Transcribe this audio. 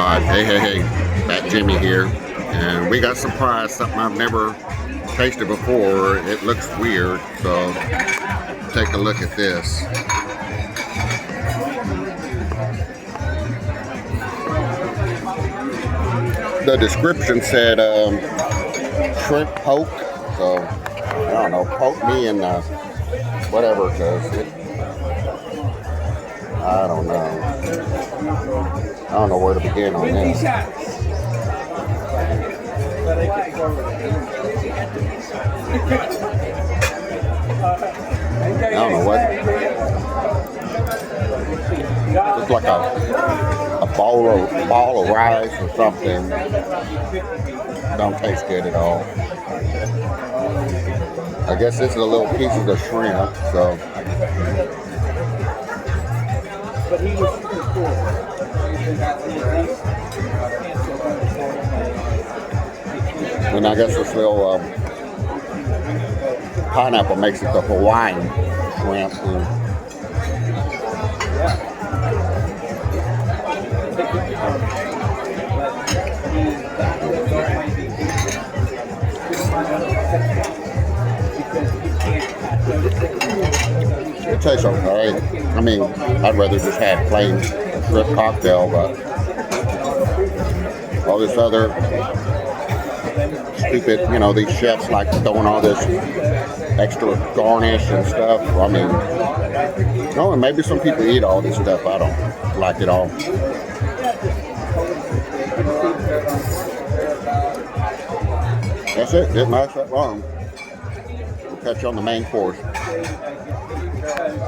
Hey, Fat Jimmy here, and we got surprised, something I've never tasted before. It looks weird, so take a look at this. The description said shrimp poke, so I don't know, poke me in whatever, because I don't know where to begin on this. I don't know what. It's like a ball of rice or something. Don't taste good at all. I guess this is a little piece of the shrimp, so. But he was super cool. And I guess this little pineapple makes it the Hawaiian shrimp. It tastes okay. I mean, I'd rather just have plain shrimp cocktail, but all this other stupid, these chefs like throwing all this extra garnish and stuff. I mean, and maybe some people eat all this stuff. I don't like it all. That's it. Didn't last that long. We'll catch you on the main course.